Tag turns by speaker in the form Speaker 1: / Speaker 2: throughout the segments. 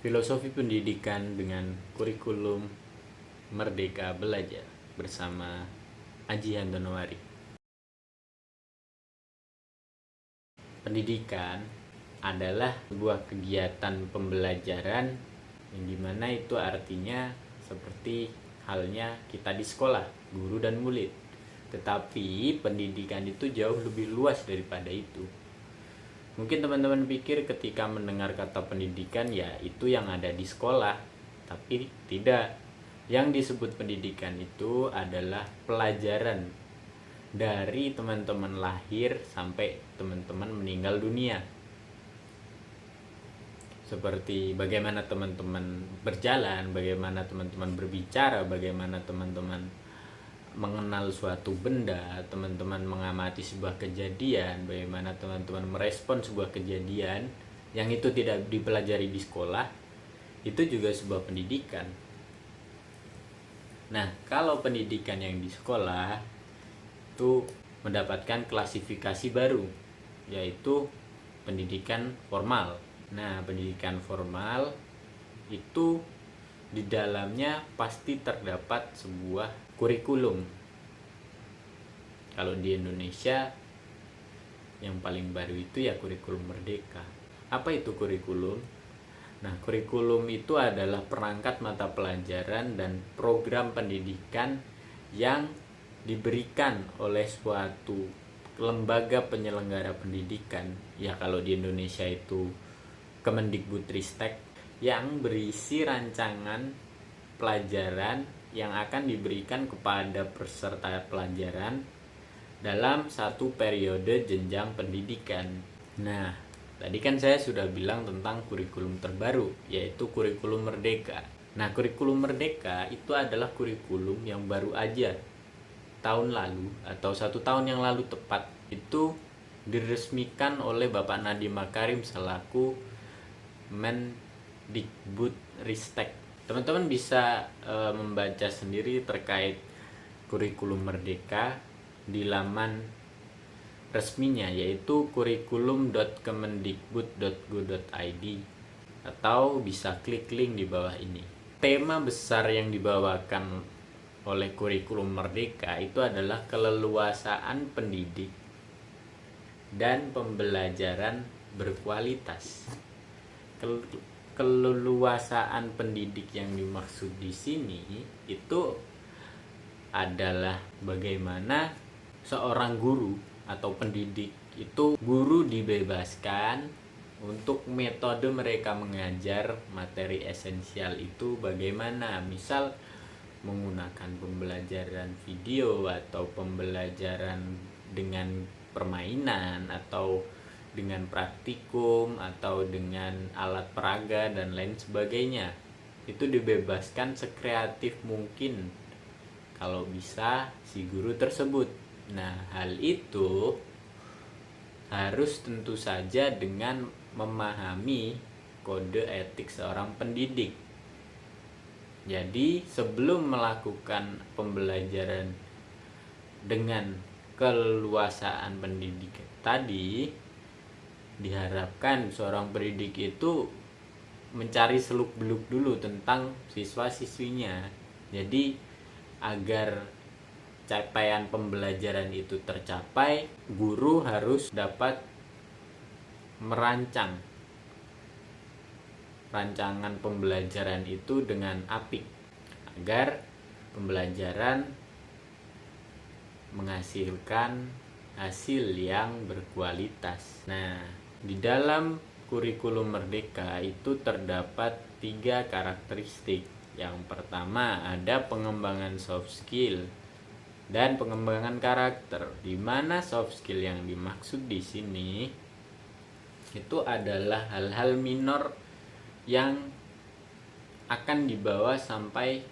Speaker 1: Filosofi Pendidikan dengan Kurikulum Merdeka Belajar bersama Aji Handonowari. Pendidikan adalah sebuah kegiatan pembelajaran yang dimana itu artinya seperti halnya kita di sekolah, guru dan murid. Tetapi pendidikan itu jauh lebih luas daripada itu. Mungkin teman-teman pikir ketika mendengar kata pendidikan ya itu yang ada di sekolah, tapi tidak. Yang disebut pendidikan itu adalah pelajaran dari teman-teman lahir sampai teman-teman meninggal dunia. Seperti bagaimana teman-teman berjalan, bagaimana teman-teman berbicara, bagaimana teman-teman mengenal suatu benda, teman-teman mengamati sebuah kejadian, bagaimana teman-teman merespon sebuah kejadian yang itu tidak dipelajari di sekolah, itu juga sebuah pendidikan. Nah, kalau pendidikan yang di sekolah itu mendapatkan klasifikasi baru, yaitu pendidikan formal. Nah, pendidikan formal itu di dalamnya pasti terdapat sebuah kurikulum. Kalau di Indonesia yang paling baru itu ya kurikulum Merdeka. Apa itu kurikulum? Nah, kurikulum itu adalah perangkat mata pelajaran dan program pendidikan yang diberikan oleh suatu lembaga penyelenggara pendidikan. Ya, kalau di Indonesia itu Kemendikbudristek, yang berisi rancangan pelajaran yang akan diberikan kepada peserta pelajaran dalam satu periode jenjang pendidikan. Nah, tadi kan saya sudah bilang tentang kurikulum terbaru, yaitu kurikulum Merdeka. Nah, kurikulum Merdeka itu adalah kurikulum yang baru aja tahun lalu atau 1 tahun yang lalu tepat itu diresmikan oleh Bapak Nadiem Makarim selaku Mendikbudristek. Teman-teman bisa membaca sendiri terkait kurikulum Merdeka di laman resminya, yaitu kurikulum.kemendikbud.go.id, atau bisa klik link di bawah ini. Tema besar yang dibawakan oleh kurikulum Merdeka itu adalah keleluasaan pendidik dan pembelajaran berkualitas. Keleluasaan pendidik yang dimaksud di sini itu adalah bagaimana seorang guru atau pendidik itu guru dibebaskan untuk metode mereka mengajar materi esensial itu bagaimana, misal menggunakan pembelajaran video atau pembelajaran dengan permainan atau dengan praktikum atau dengan alat peraga dan lain sebagainya. Itu dibebaskan sekreatif mungkin kalau bisa si guru tersebut. Nah, hal itu harus tentu saja dengan memahami kode etik seorang pendidik. Jadi sebelum melakukan pembelajaran dengan keleluasaan pendidik tadi, diharapkan seorang pendidik itu mencari seluk-beluk dulu tentang siswa-siswinya. Jadi agar capaian pembelajaran itu tercapai, guru harus dapat merancang rancangan pembelajaran itu dengan apik agar pembelajaran menghasilkan hasil yang berkualitas. Nah, di dalam kurikulum Merdeka itu terdapat 3 karakteristik. Yang pertama ada pengembangan soft skill dan pengembangan karakter. Di mana soft skill yang dimaksud di sini itu adalah hal-hal minor yang akan dibawa sampai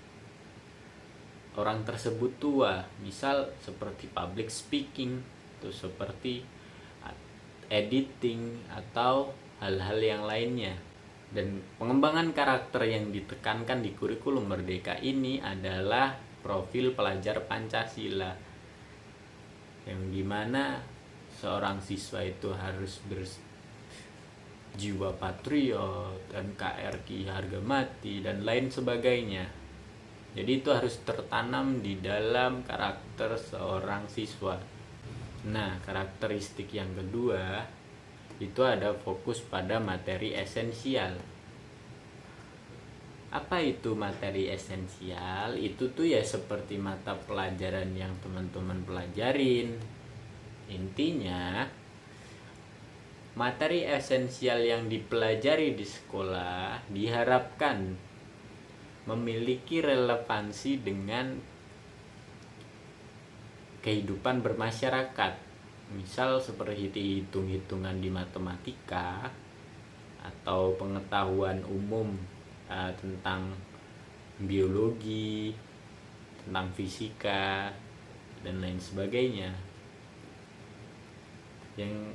Speaker 1: orang tersebut tua, misal seperti public speaking, atau seperti editing atau hal-hal yang lainnya. Dan pengembangan karakter yang ditekankan di kurikulum Merdeka ini adalah profil pelajar Pancasila, yang dimana seorang siswa itu harus jiwa patriot, NKRI harga mati, dan lain sebagainya. Jadi itu harus tertanam di dalam karakter seorang siswa. Nah, karakteristik yang kedua itu ada fokus pada materi esensial. Apa itu materi esensial? Itu tuh ya seperti mata pelajaran yang teman-teman pelajarin. Intinya, materi esensial yang dipelajari di sekolah diharapkan memiliki relevansi dengan kehidupan bermasyarakat. Misal seperti hitung-hitungan di matematika atau pengetahuan umum tentang biologi, tentang fisika, dan lain sebagainya. Yang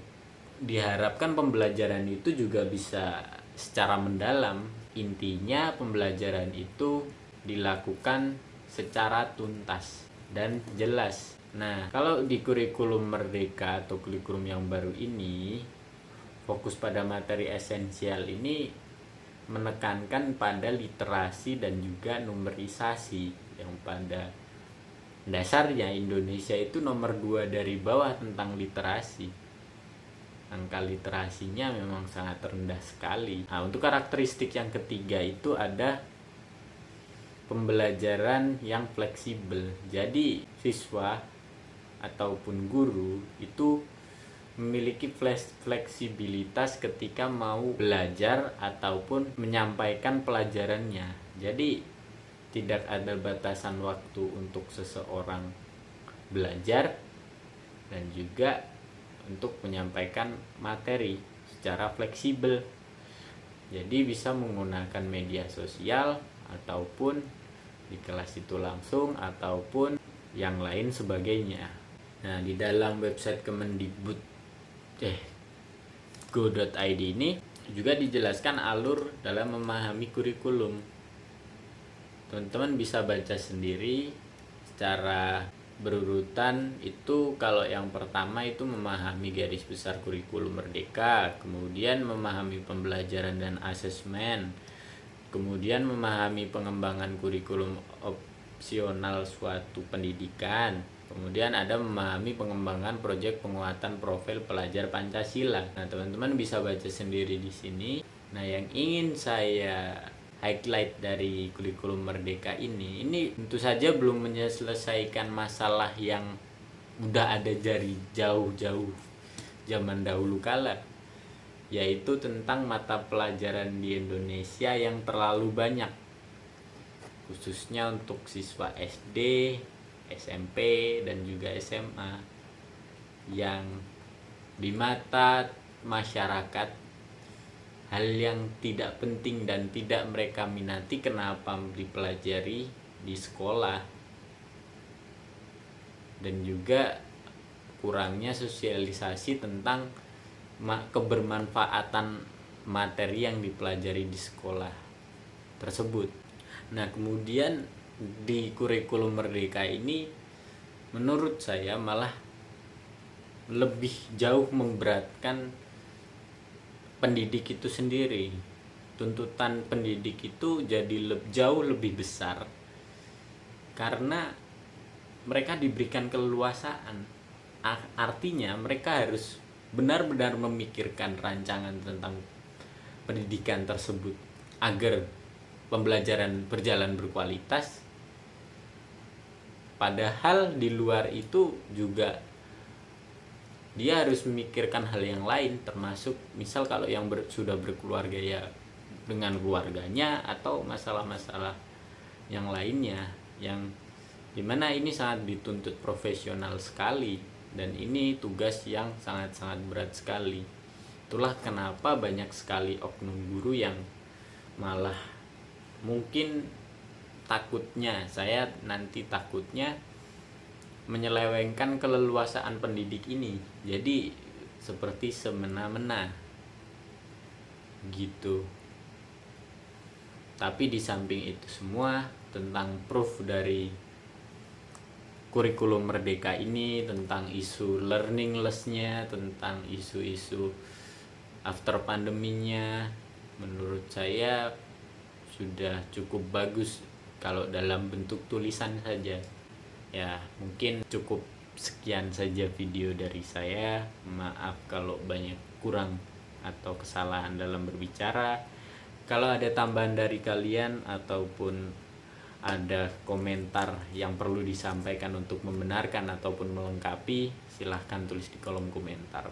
Speaker 1: diharapkan pembelajaran itu juga bisa secara mendalam. Intinya pembelajaran itu dilakukan secara tuntas dan jelas. Nah, kalau di kurikulum Merdeka atau kurikulum yang baru ini, fokus pada materi esensial ini menekankan pada literasi dan juga numerisasi, yang pada dasarnya Indonesia itu nomor 2 dari bawah tentang literasi. Angka literasinya memang sangat rendah sekali. Nah, untuk karakteristik yang ketiga itu ada pembelajaran yang fleksibel. Jadi siswa ataupun guru itu memiliki fleksibilitas ketika mau belajar ataupun menyampaikan pelajarannya. Jadi tidak ada batasan waktu untuk seseorang belajar dan juga untuk menyampaikan materi secara fleksibel. Jadi bisa menggunakan media sosial ataupun di kelas itu langsung ataupun yang lain sebagainya. Nah, di dalam website go.id ini juga dijelaskan alur dalam memahami kurikulum. Teman-teman bisa baca sendiri secara berurutan. Itu kalau yang pertama itu memahami garis besar kurikulum Merdeka, kemudian memahami pembelajaran dan asesmen, kemudian memahami pengembangan kurikulum opsional suatu pendidikan, kemudian ada memahami pengembangan proyek penguatan profil pelajar Pancasila. Nah, teman-teman bisa baca sendiri di sini. Nah, yang ingin saya highlight dari kurikulum Merdeka ini tentu saja belum menyelesaikan masalah yang udah ada dari jauh-jauh zaman dahulu kala, yaitu tentang mata pelajaran di Indonesia yang terlalu banyak, khususnya untuk siswa SD, SMP, dan juga SMA, yang di mata masyarakat hal yang tidak penting dan tidak mereka minati kenapa dipelajari di sekolah, dan juga kurangnya sosialisasi tentang kebermanfaatan materi yang dipelajari di sekolah tersebut. Nah, kemudian di kurikulum Merdeka ini menurut saya malah lebih jauh memberatkan pendidik itu sendiri. Tuntutan pendidik itu jadi jauh lebih besar karena mereka diberikan keleluasaan. Artinya mereka harus benar-benar memikirkan rancangan tentang pendidikan tersebut agar pembelajaran berjalan berkualitas. Padahal di luar itu juga dia harus memikirkan hal yang lain, termasuk misal kalau yang sudah berkeluarga ya dengan keluarganya, atau masalah-masalah yang lainnya yang dimana ini sangat dituntut profesional sekali, dan ini tugas yang sangat-sangat berat sekali. Itulah kenapa banyak sekali oknum guru yang malah mungkin takutnya menyelewengkan keleluasaan pendidik ini, jadi seperti semena-mena gitu. Tapi di samping itu semua, tentang proof dari kurikulum Merdeka ini, tentang isu learning loss-nya, tentang isu-isu after pandeminya menurut saya sudah cukup bagus kalau dalam bentuk tulisan saja. Ya, mungkin cukup sekian saja video dari saya. Maaf kalau banyak kurang atau kesalahan dalam berbicara. Kalau ada tambahan dari kalian ataupun ada komentar yang perlu disampaikan untuk membenarkan ataupun melengkapi, silahkan tulis di kolom komentar.